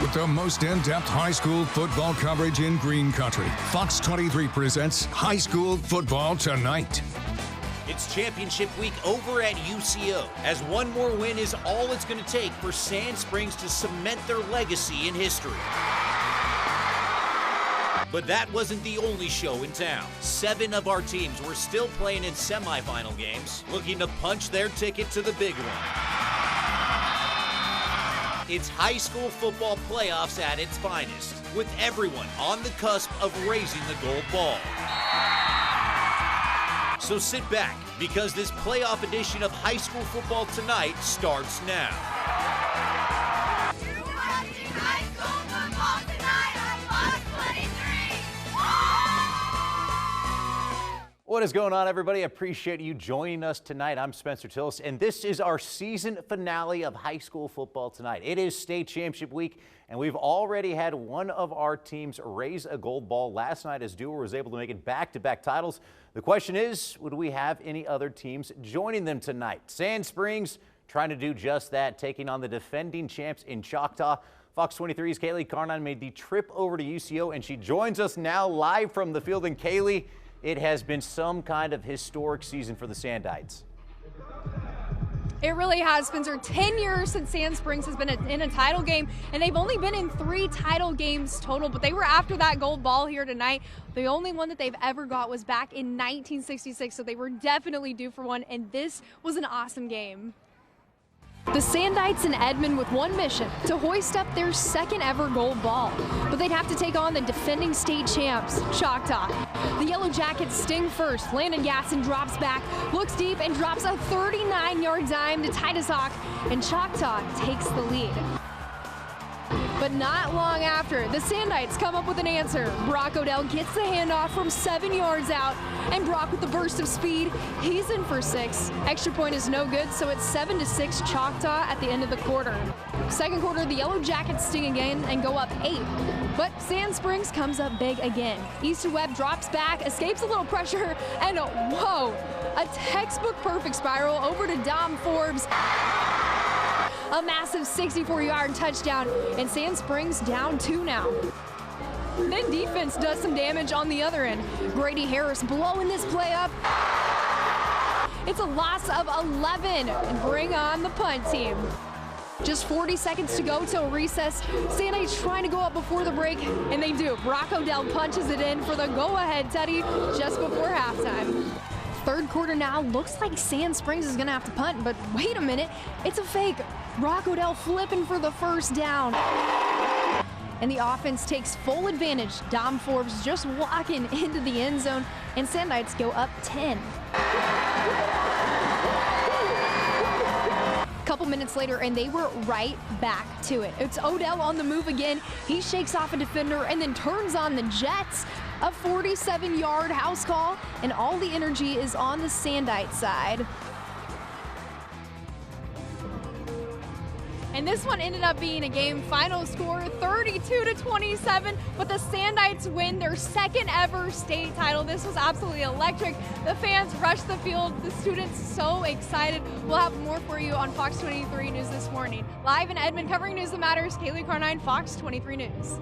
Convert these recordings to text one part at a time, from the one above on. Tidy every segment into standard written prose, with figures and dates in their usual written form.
With the most in-depth high school football coverage in Green Country, Fox 23 presents High School Football Tonight. It's championship week over at UCO, as one more win is all it's going to take for Sand Springs to cement their legacy in history. But that wasn't the only show in town. 7 of our teams were still playing in semifinal games, looking to punch their ticket to the big one. It's high school football playoffs at its finest, with everyone on the cusp of raising the gold ball. So sit back, because this playoff edition of High School Football Tonight starts now. You're watching High School Football Tonight on Fox 23. What is going on, everybody? I appreciate you joining us tonight. I'm Spencer Tillis, and this is our season finale of High School Football Tonight. It is state championship week, and we've already had one of our teams raise a gold ball last night as Dewar was able to make it back-to-back titles. The question is, would we have any other teams joining them tonight? Sand Springs trying to do just that, taking on the defending champs in Choctaw. Fox 23's Kaylee Carnine made the trip over to UCO, and she joins us now live from the field. And Kaylee, it has been some kind of historic season for the Sandites. It really has, Spencer. 10 years since Sand Springs has been in a title game, and they've only been in 3 title games total, but they were after that gold ball here tonight. The only one that they've ever got was back in 1966, so they were definitely due for one, and this was an awesome game. The Sandites in Edmond with one mission, to hoist up their second ever gold ball. But they'd have to take on the defending state champs, Choctaw. The Yellow Jackets sting first. Landon Gasson drops back, looks deep, and drops a 39-yard dime to Titus Hawk, and Choctaw takes the lead. But not long after, the Sandites come up with an answer. Brock Odell gets the handoff from 7 yards out, and Brock with the burst of speed, he's in for 6. Extra point is no good, so it's 7-6 Choctaw at the end of the quarter. Second quarter, the Yellow Jackets sting again and go up 8. But Sand Springs comes up big again. Easton Webb drops back, escapes a little pressure, and whoa, a textbook perfect spiral over to Dom Forbes. A massive 64-yard touchdown, and Sand Springs down 2 now. Then defense does some damage on the other end. Grady Harris blowing this play up. It's a loss of 11, and bring on the punt team. Just 40 seconds to go till recess. Sandites trying to go up before the break, and they do. Brock Odell punches it in for the go-ahead tutty just before halftime. Third quarter now, looks like Sand Springs is gonna have to punt, but wait a minute, it's a fake. Brock Odell flipping for the first down. And the offense takes full advantage. Dom Forbes just walking into the end zone, and Sandites go up 10. Couple minutes later, and they were right back to it. It's Odell on the move again. He shakes off a defender and then turns on the Jets. A 47-yard house call, and all the energy is on the Sandite side. And this one ended up being a game final score 32-27, but the Sandites win their second ever state title. This was absolutely electric. The fans rushed the field, the students so excited. We'll have more for you on Fox 23 News this morning. Live in Edmond, covering news that matters, Kaylee Carnine, Fox 23 News.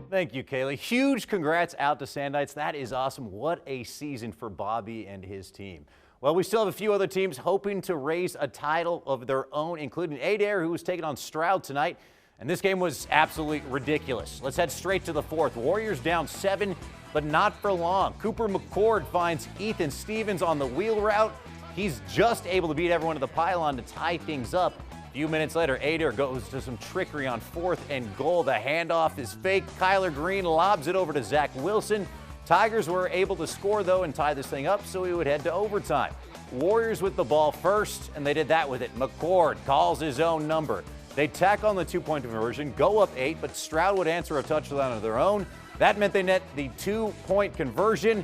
Thank you, Kaylee. Huge congrats out to Sandites. That is awesome. What a season for Bobby and his team. Well, we still have a few other teams hoping to raise a title of their own, including Adair, who was taking on Stroud tonight. And this game was absolutely ridiculous. Let's head straight to the fourth. Warriors down 7, but not for long. Cooper McCord finds Ethan Stevens on the wheel route. He's just able to beat everyone to the pylon to tie things up. A few minutes later, Adair goes to some trickery on 4th and goal. The handoff is fake. Kyler Green lobs it over to Zach Wilson. Tigers were able to score, though, and tie this thing up, so we would head to overtime. Warriors with the ball first, and they did that with it. McCord calls his own number. They tack on the 2-point conversion, go up 8, but Stroud would answer a touchdown of their own. That meant they net the 2-point conversion,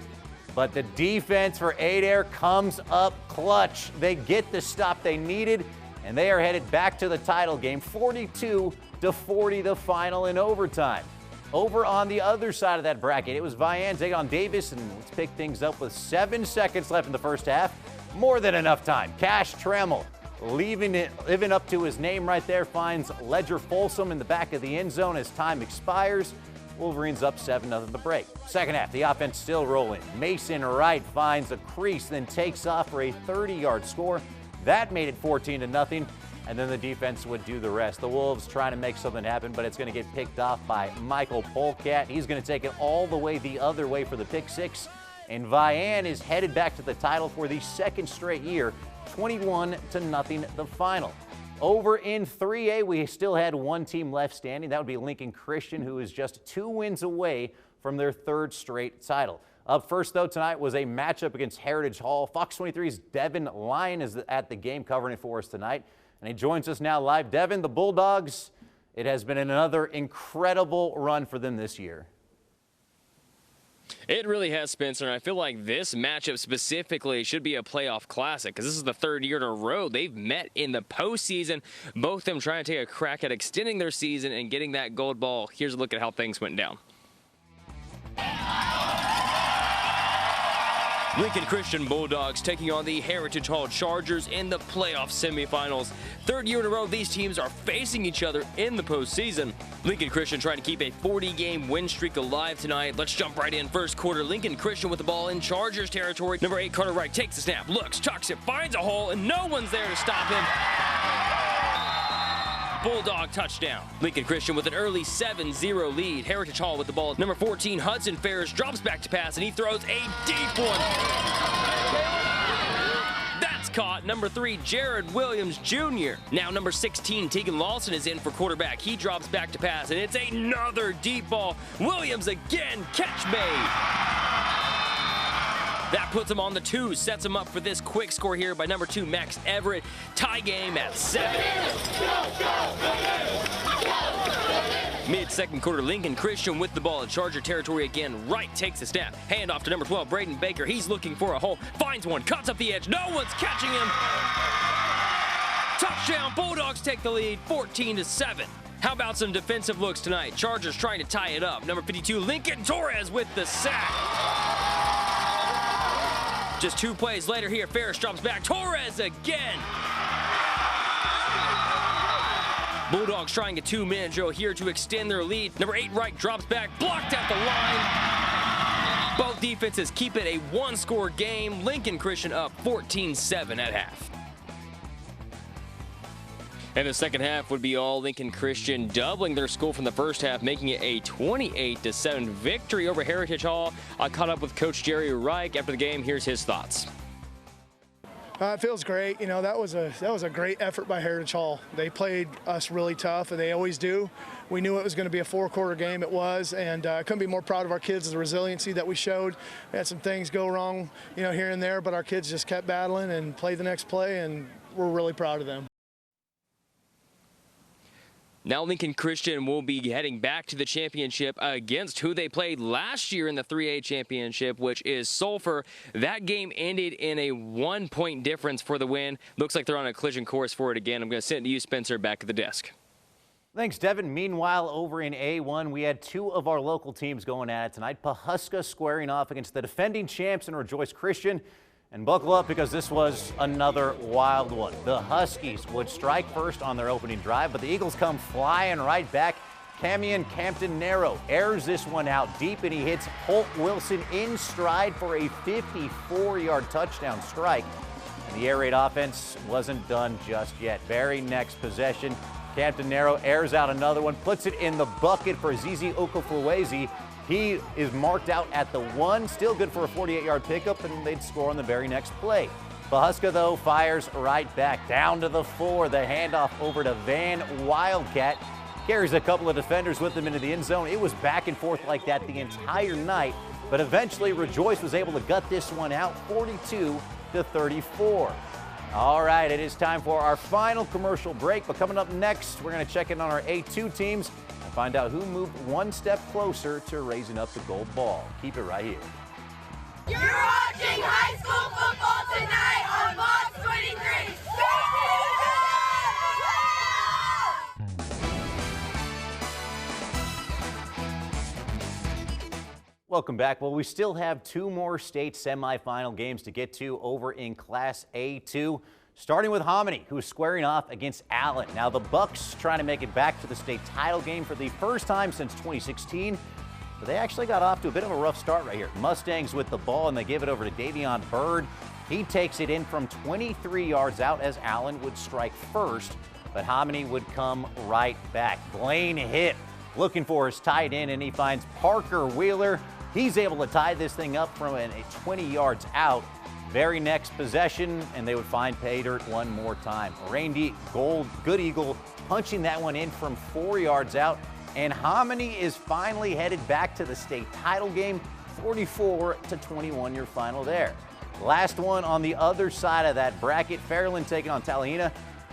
but the defense for Adair comes up clutch. They get the stop they needed, and they are headed back to the title game, 42-40 the final in overtime. Over on the other side of that bracket, it was Vian taking on Davis, and let's pick things up with 7 seconds left in the first half. More than enough time. Cash Trammell living up to his name right there, finds Ledger Folsom in the back of the end zone as time expires. Wolverines up 7-0 at the break. Second half, the offense still rolling. Mason Wright finds a crease, then takes off for a 30-yard score. That made it 14-0, and then the defense would do the rest. The Wolves trying to make something happen, but it's going to get picked off by Michael Polkat. He's going to take it all the way the other way for the pick six, and Vian is headed back to the title for the second straight year, 21-0 the final. Over in 3A, we still had one team left standing. That would be Lincoln Christian, who is just 2 wins away from their third straight title. Up first, though, tonight was a matchup against Heritage Hall. Fox 23's Devin Lyon is at the game covering it for us tonight, and he joins us now live. Devin, the Bulldogs, it has been another incredible run for them this year. It really has, Spencer, and I feel like this matchup specifically should be a playoff classic because this is the third year in a row they've met in the postseason. Both of them trying to take a crack at extending their season and getting that gold ball. Here's a look at how things went down. Lincoln Christian Bulldogs taking on the Heritage Hall Chargers in the playoff semifinals. Third year in a row, these teams are facing each other in the postseason. Lincoln Christian trying to keep a 40-game win streak alive tonight. Let's jump right in. First quarter, Lincoln Christian with the ball in Chargers territory. Number 8, Carter Wright takes the snap, looks, chucks it, finds a hole, and no one's there to stop him. Bulldog touchdown. Lincoln Christian with an early 7-0 lead. Heritage Hall with the ball. Number 14, Hudson Ferris drops back to pass, and he throws a deep one. That's caught. Number 3, Jared Williams Jr. Now number 16, Tegan Lawson is in for quarterback. He drops back to pass, and it's another deep ball. Williams again, catch made. That puts him on the 2, sets him up for this quick score here by number 2, Max Everett. Tie game at 7. Mid-second quarter, Lincoln Christian with the ball in Charger territory again. Wright takes a snap. Hand off to number 12, Braden Baker. He's looking for a hole. Finds one, cuts up the edge. No one's catching him. Touchdown, Bulldogs take the lead, 14-7. How about some defensive looks tonight? Chargers trying to tie it up. Number 52, Lincoln Torres with the sack. Just 2 plays later here, Ferris drops back. Torres again. Bulldogs trying a 2-man drill here to extend their lead. Number 8, Wright drops back, blocked at the line. Both defenses keep it a 1-score game. Lincoln Christian up 14-7 at half. And the second half would be all Lincoln Christian, doubling their score from the first half, making it a 28-7 victory over Heritage Hall. I caught up with Coach Jerry Reich after the game. Here's his thoughts. It feels great. You know, that was a great effort by Heritage Hall. They played us really tough, and they always do. We knew it was going to be a 4-quarter game. It was, and I couldn't be more proud of our kids, the resiliency that we showed. We had some things go wrong, you know, here and there, but our kids just kept battling and played the next play, and we're really proud of them. Now Lincoln Christian will be heading back to the championship against who they played last year in the 3A championship, which is Sulphur. That game ended in a 1-point difference for the win. Looks like they're on a collision course for it again. I'm going to send it to you, Spencer, back at the desk. Thanks, Devin. Meanwhile, over in A1, we had 2 of our local teams going at it tonight. Pawhuska squaring off against the defending champs in Rejoice Christian. And buckle up because this was another wild one. The Huskies would strike first on their opening drive, but the Eagles come flying right back. Camion Campton Narrow airs this one out deep, and he hits Holt Wilson in stride for a 54-yard touchdown strike. And the air raid offense wasn't done just yet. Very next possession, Campton Narrow airs out another one, puts it in the bucket for Zizi Okofluezi. He is marked out at the 1, still good for a 48-yard pickup, and they'd score on the very next play. Pawhuska, though, fires right back down to the 4. The handoff over to Van Wildcat. Carries a couple of defenders with him into the end zone. It was back and forth like that the entire night, but eventually Rejoice was able to gut this one out, 42-34. All right, it is time for our final commercial break, but coming up next, we're going to check in on our A2 teams and find out who moved one step closer to raising up the gold ball. Keep it right here. You're watching high school football tonight on Fox 23. Welcome back. Well, we still have 2 more state semifinal games to get to over in Class A2. Starting with Hominy, who is squaring off against Allen. Now the Bucks trying to make it back to the state title game for the first time since 2016. But they actually got off to a bit of a rough start right here. Mustangs with the ball, and they give it over to Davion Bird. He takes it in from 23 yards out as Allen would strike first, but Hominy would come right back. Blaine Hitt looking for his tight end, and he finds Parker Wheeler. He's able to tie this thing up from 20 yards out. Very next possession, and they would find pay dirt one more time. Randy Good Eagle punching that one in from 4 yards out, and Hominy is finally headed back to the state title game. 44-21 your final there. Last one on the other side of that bracket, Fairland taking on Talihina,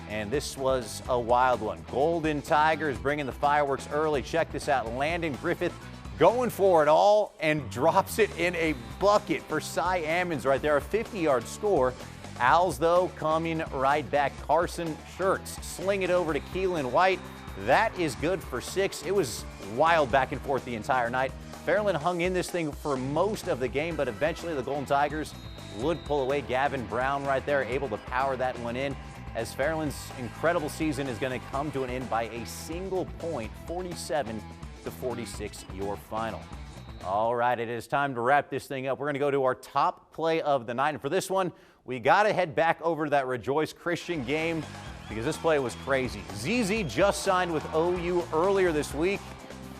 and this was a wild one. Golden Tigers bringing the fireworks early. Check this out. Landon Griffith going for it all and drops it in a bucket for Cy Ammons right there, a 50-yard score. Owls, though, coming right back. Carson Schertz sling it over to Keelan White. That is good for 6. It was wild back and forth the entire night. Fairland hung in this thing for most of the game, but eventually the Golden Tigers would pull away. Gavin Brown right there, able to power that one in, as Fairland's incredible season is going to come to an end by a single point, 47-46 your final. All right, it is time to wrap this thing up. We're going to go to our top play of the night, and for this one, we got to head back over to that Rejoice Christian game because this play was crazy. ZZ just signed with OU earlier this week,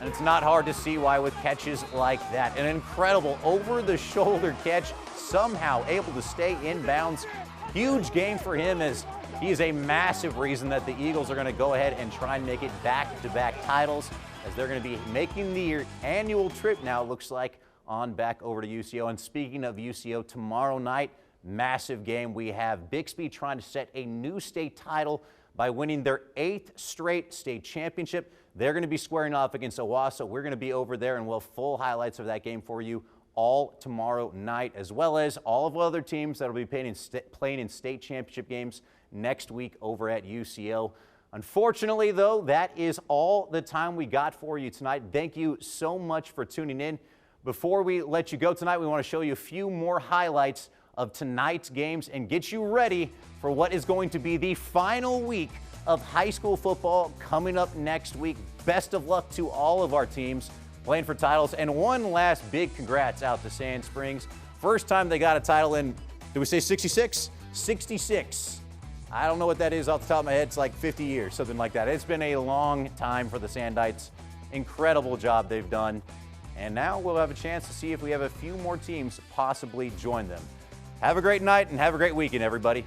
and it's not hard to see why with catches like that. An incredible over-the-shoulder catch, somehow able to stay in bounds. Huge game for him, as he is a massive reason that the Eagles are going to go ahead and try and make it back-to-back titles, as they're going to be making the annual trip now, it looks like, on back over to UCO. And speaking of UCO, tomorrow night, massive game. We have Bixby trying to set a new state title by winning their 8th straight state championship. They're going to be squaring off against Owasso. We're going to be over there, and we'll have full highlights of that game for you all tomorrow night, as well as all of the other teams that will be playing in state championship games next week over at UCO. Unfortunately, though, that is all the time we got for you tonight. Thank you so much for tuning in. Before we let you go tonight, we want to show you a few more highlights of tonight's games and get you ready for what is going to be the final week of high school football coming up next week. Best of luck to all of our teams playing for titles. And one last big congrats out to Sand Springs. First time they got a title in, did we say 66? 66. I don't know what that is off the top of my head. It's like 50 years, something like that. It's been a long time for the Sandites. Incredible job they've done. And now we'll have a chance to see if we have a few more teams possibly join them. Have a great night and have a great weekend, everybody.